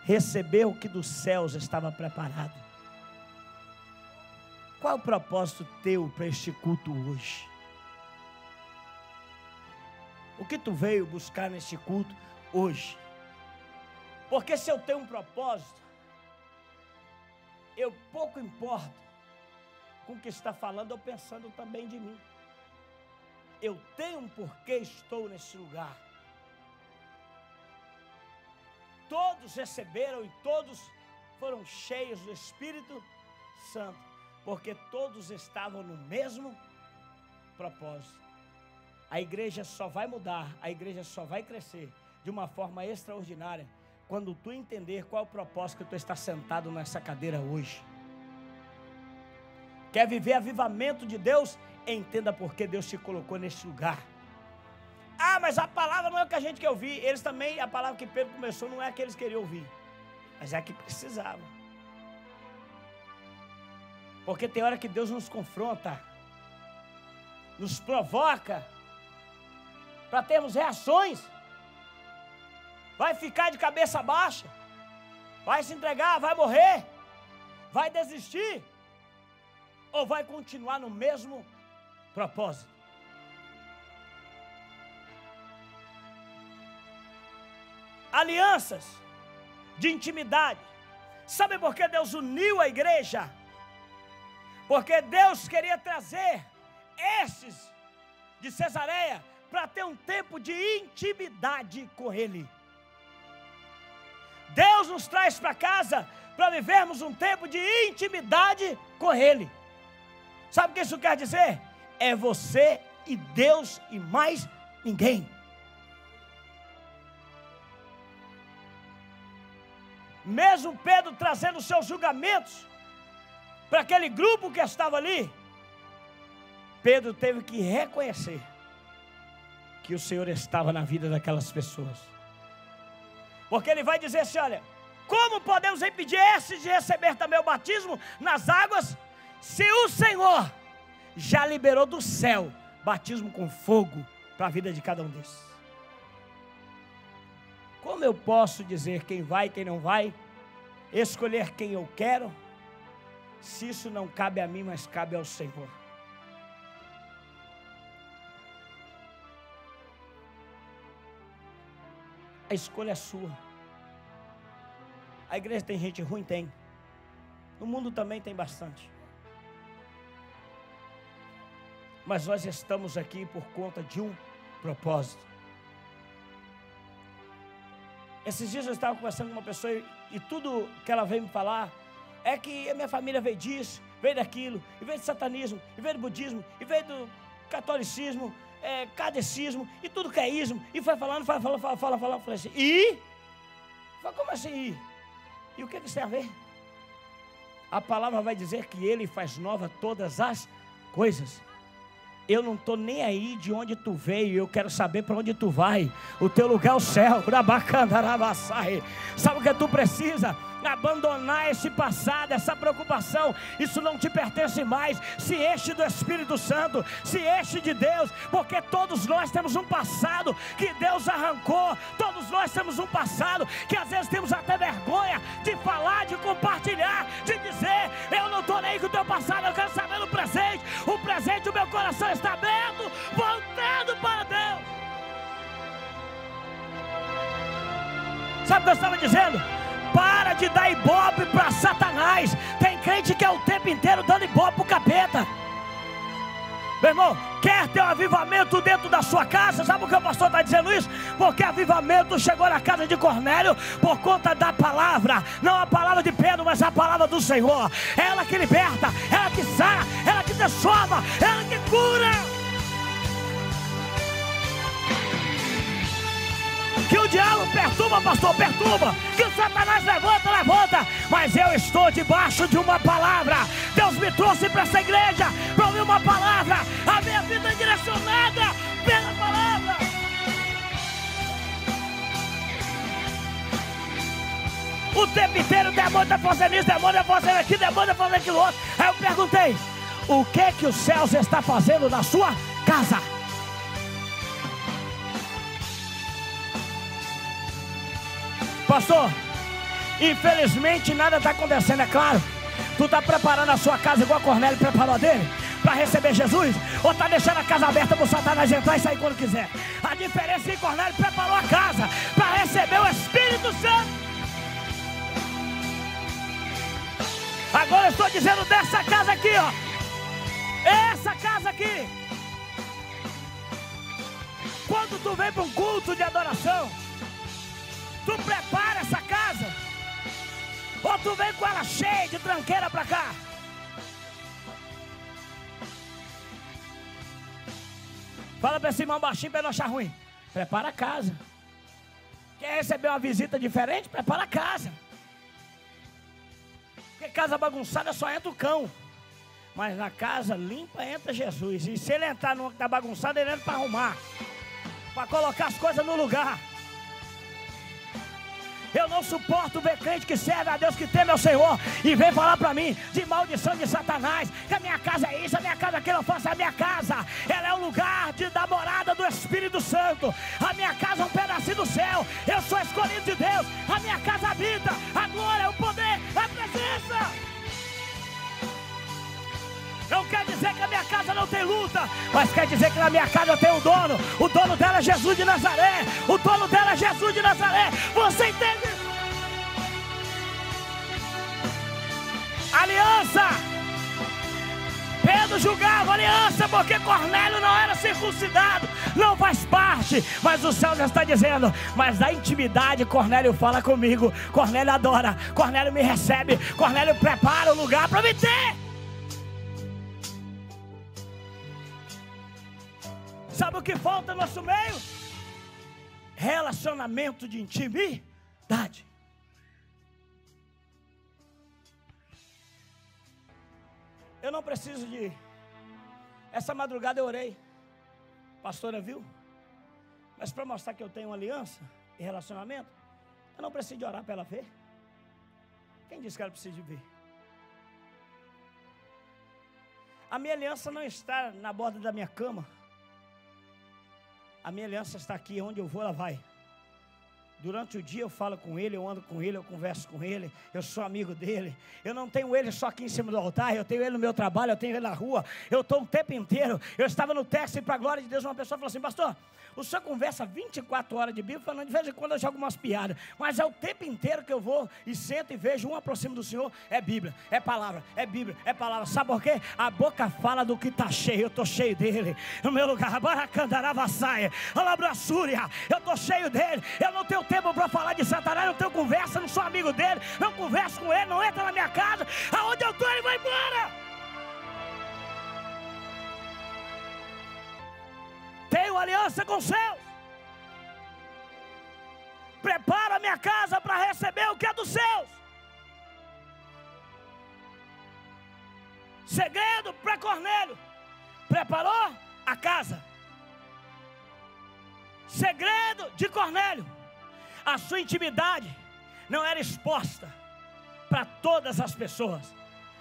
Receber o que dos céus estava preparado. Qual é o propósito teu para este culto hoje? O que tu veio buscar neste culto hoje? Porque se eu tenho um propósito, eu pouco importo com o que está falando ou pensando também de mim. Eu tenho um porquê estou nesse lugar. Todos receberam e todos foram cheios do Espírito Santo, porque todos estavam no mesmo propósito. A igreja só vai mudar, a igreja só vai crescer de uma forma extraordinária quando tu entender qual é o propósito que tu está sentado nessa cadeira hoje. Quer viver avivamento de Deus? Entenda por que Deus te colocou neste lugar. Ah, mas a palavra não é o que a gente quer ouvir. Eles também, a palavra que Pedro começou não é a que eles queriam ouvir, mas é a que precisavam. Porque tem hora que Deus nos confronta, nos provoca para termos reações. Vai ficar de cabeça baixa, vai se entregar, vai morrer, vai desistir, ou vai continuar no mesmo propósito? Alianças de intimidade. Sabe por que Deus uniu a igreja? Porque Deus queria trazer esses de Cesareia para ter um tempo de intimidade com Ele. Deus Deus nos traz para casa para vivermos um tempo de intimidade com Ele. Sabe o que isso quer dizer? É você e Deus e mais ninguém. Mesmo Pedro trazendo os seus julgamentos para aquele grupo que estava ali, Pedro teve que reconhecer que o Senhor estava na vida daquelas pessoas. Porque ele vai dizer assim: olha, como podemos impedir esses de receber também o batismo nas águas, se o Senhor já liberou do céu batismo com fogo para a vida de cada um desses? Como eu posso dizer quem vai e quem não vai, escolher quem eu quero, se isso não cabe a mim, mas cabe ao Senhor? A escolha é sua. A igreja tem gente ruim? Tem. No mundo também tem bastante. Mas nós estamos aqui por conta de um propósito. Esses dias eu estava conversando com uma pessoa e tudo que ela veio me falar é que a minha família veio disso, veio daquilo, e veio do satanismo, e veio do budismo, e veio do catolicismo, cadecismo, e tudo que é ismo, e foi falando, falei assim, e? Falei, como assim, e o que isso tem a ver? A palavra vai dizer que Ele faz nova todas as coisas. Eu não estou nem aí de onde tu veio, eu quero saber para onde tu vai. O teu lugar é o céu. Sabe o que tu precisa? Abandonar esse passado, essa preocupação. Isso não te pertence mais. Se enche do Espírito Santo, se enche de Deus, porque todos nós temos um passado que Deus arrancou. Todos nós temos um passado que às vezes temos até vergonha de falar, de compartilhar, de dizer: eu não estou nem com o teu passado, eu quero saber do presente. O presente, o meu coração está aberto, voltando para Deus. Sabe o que eu estava dizendo? Para de dar ibope para Satanás. Tem crente que é o tempo inteiro dando ibope para o capeta. Meu irmão, quer ter um avivamento dentro da sua casa? Sabe por que o pastor está dizendo isso? Porque avivamento chegou na casa de Cornélio por conta da palavra. Não a palavra de Pedro, mas a palavra do Senhor. Ela que liberta, ela que sara, ela que transforma, ela que cura. Que o diabo perturba, pastor, perturba. Que o Satanás levanta, levanta. Mas eu estou debaixo de uma palavra. Deus me trouxe para essa igreja para ouvir uma palavra. A minha vida é direcionada pela palavra. O tempo inteiro o demônio está fazendo isso, o demônio está fazendo aquilo, o demônio está fazendo aquilo outro. Aí eu perguntei: o que os céus está fazendo na sua casa? Pastor, infelizmente nada está acontecendo, é claro. Tu está preparando a sua casa igual a Cornélio preparou a dele, para receber Jesus? Ou está deixando a casa aberta para o Satanás entrar e sair quando quiser? A diferença é que Cornélio preparou a casa para receber o Espírito Santo. Agora eu estou dizendo dessa casa aqui, ó. Essa casa aqui. Quando tu vem para um culto de adoração, tu prepara essa casa? Ou tu vem com ela cheia de tranqueira para cá? Fala para esse irmão baixinho para não achar ruim. Prepara a casa. Quer receber uma visita diferente? Prepara a casa. Porque casa bagunçada só entra o cão. Mas na casa limpa entra Jesus. E se ele entrar numa que está bagunçada, ele entra para arrumar, para colocar as coisas no lugar. Eu não suporto ver crente que serve a Deus, que teme ao Senhor, e vem falar para mim de maldição de Satanás, que a minha casa é isso, a minha casa é aquilo. Eu faço a minha casa, ela é um lugar da morada do Espírito Santo. A minha casa é um pedacinho do céu. Eu sou escolhido de Deus. A minha casa habita a glória, o poder, a presença. Não quer dizer que a minha casa não tem luta, mas quer dizer que na minha casa eu tenho um dono. O dono dela é Jesus de Nazaré. O dono dela é Jesus de Nazaré. Você entende? Aliança. Pedro julgava aliança porque Cornélio não era circuncidado, não faz parte. Mas o céu já está dizendo, mas da intimidade, Cornélio fala comigo, Cornélio adora, Cornélio me recebe, Cornélio prepara o lugar para me ter. Sabe o que falta no nosso meio? Relacionamento de intimidade. Eu não preciso de... Essa madrugada eu orei. Pastora viu? Mas para mostrar que eu tenho uma aliança e relacionamento, eu não preciso de orar para ela ver. Quem disse que ela precisa de ver? A minha aliança não está na borda da minha cama. A minha aliança está aqui, onde eu vou, ela vai. Durante o dia eu falo com ele, eu ando com ele, eu converso com ele, eu sou amigo dele. Eu não tenho ele só aqui em cima do altar, eu tenho ele no meu trabalho, eu tenho ele na rua. Eu estou o tempo inteiro. Eu estava no táxi, para a glória de Deus, uma pessoa falou assim: pastor, o senhor conversa 24 horas de Bíblia, falando, de vez em quando eu jogo umas piadas, mas é o tempo inteiro que eu vou e sento e vejo um aproximo do Senhor, é Bíblia, é palavra, é Bíblia, é palavra. Sabe por quê? A boca fala do que está cheio, eu estou cheio dele. No meu lugar, Baracandaravassaia, Alabraçúria, eu estou cheio dele. Eu não tenho tempo para falar de Satanás, não tenho conversa, não sou amigo dele, não converso com ele, não entra na minha casa. Aonde eu estou, ele vai embora. Tenho aliança com os céus. Preparo a minha casa para receber o que é dos céus. Segredo para Cornélio: preparou a casa. Segredo de Cornélio: a sua intimidade não era exposta para todas as pessoas,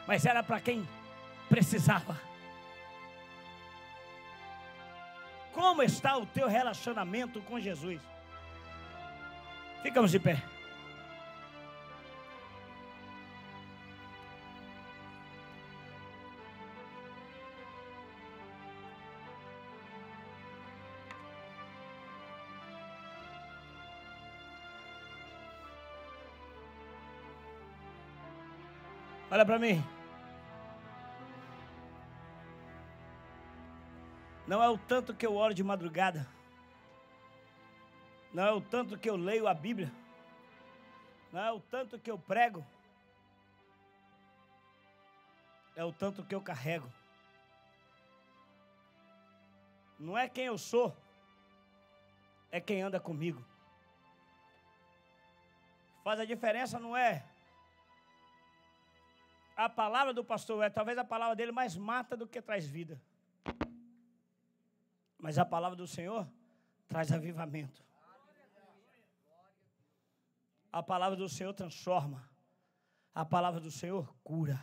mas era para quem precisava. Como está o teu relacionamento com Jesus? Ficamos de pé. Olha para mim. Não é o tanto que eu oro de madrugada, não é o tanto que eu leio a Bíblia, não é o tanto que eu prego, é o tanto que eu carrego. Não é quem eu sou, é quem anda comigo. Faz a diferença, não é a palavra do pastor, é talvez a palavra dele mais mata do que traz vida. Mas a palavra do Senhor traz avivamento. A palavra do Senhor transforma. A palavra do Senhor cura.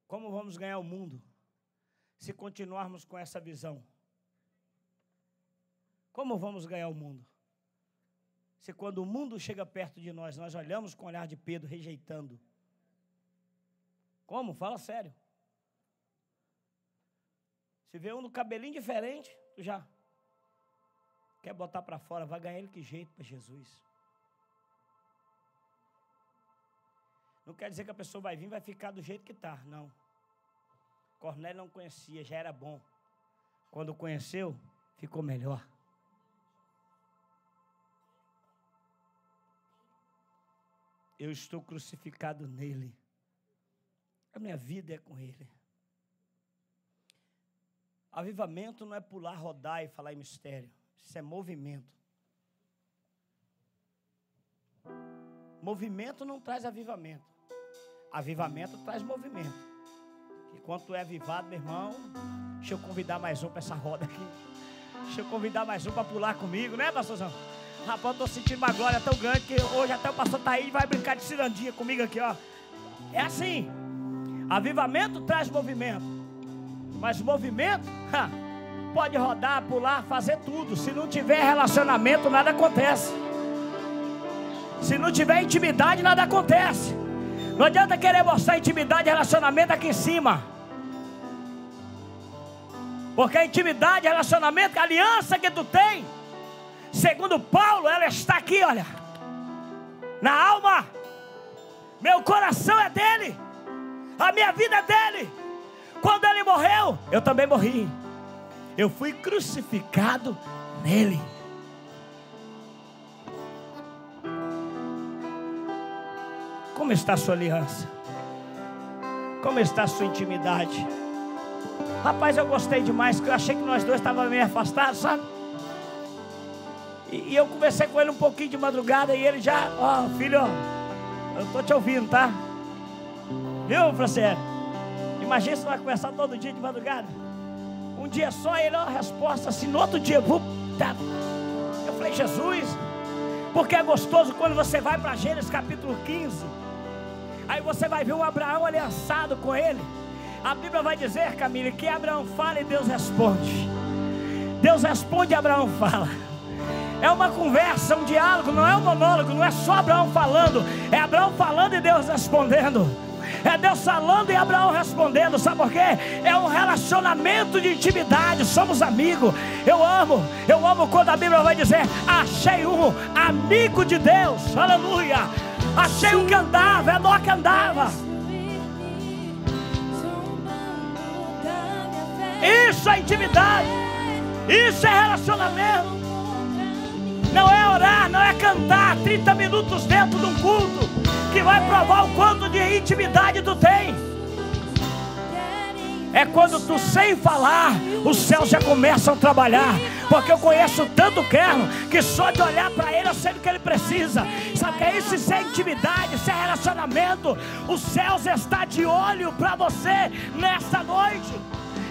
Como vamos ganhar o mundo se continuarmos com essa visão? Como vamos ganhar o mundo se quando o mundo chega perto de nós, nós olhamos com o olhar de Pedro, rejeitando? Como? Fala sério. Se vê um do cabelinho diferente, tu já quer botar para fora, vai ganhar ele que jeito para Jesus. Não quer dizer que a pessoa vai vir e vai ficar do jeito que está, não. Cornélio não conhecia, já era bom. Quando conheceu, ficou melhor. Eu estou crucificado nele. A minha vida é com ele. Avivamento não é pular, rodar e falar em mistério. Isso é movimento. Movimento não traz avivamento. Avivamento traz movimento. E quando tu é avivado, meu irmão, deixa eu convidar mais um para essa roda aqui. Deixa eu convidar mais um para pular comigo, né, pastorzão? Rapaz, eu estou sentindo uma glória tão grande que hoje até o pastor Thaís vai brincar de cirandinha comigo aqui, ó. É assim. Avivamento traz movimento. Mas movimento, pode rodar, pular, fazer tudo. Se não tiver relacionamento, nada acontece. Se não tiver intimidade, nada acontece. Não adianta querer mostrar intimidade e relacionamento aqui em cima. Porque a intimidade, relacionamento, a aliança que tu tem, segundo Paulo, ela está aqui, olha, na alma. Meu coração é dele, a minha vida é dele. Quando ele morreu, eu também morri. Eu fui crucificado nele. Como está a sua aliança? Como está a sua intimidade? Rapaz, eu gostei demais, porque eu achei que nós dois estávamos meio afastados, sabe? E eu conversei com ele um pouquinho de madrugada e ele já, filho, eu estou te ouvindo, tá? Viu, Franciele? Imagina se vai conversar todo dia de madrugada. Um dia só ele, a resposta assim, no outro dia, eu falei, Jesus, porque é gostoso quando você vai para Gênesis capítulo 15, aí você vai ver um Abraão aliançado com ele. A Bíblia vai dizer, Camila, que Abraão fala e Deus responde. Deus responde e Abraão fala. É uma conversa, um diálogo, não é um monólogo, não é só Abraão falando, é Abraão falando e Deus respondendo. É Deus falando e Abraão respondendo. Sabe por quê? É um relacionamento de intimidade. Somos amigos. Eu amo quando a Bíblia vai dizer: achei um amigo de Deus. Aleluia. Achei um que andava, é Enoque que andava. Isso é intimidade. Isso é relacionamento. Não é orar, não é cantar 30 minutos dentro de um culto que vai provar o quanto de intimidade tu tem. É quando tu, sem falar, os céus já começam a trabalhar. Porque eu conheço tanto Kerno que só de olhar para ele eu sei do que ele precisa. Sabe o que é isso? Isso é intimidade, isso é relacionamento. Os céus estão de olho para você nesta noite.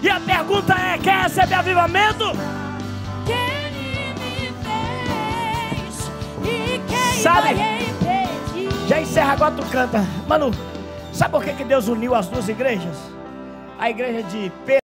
E a pergunta é: quer receber avivamento? Sabe? Já encerra, agora tu canta. Manu, sabe por que Deus uniu as duas igrejas? A igreja de Pedro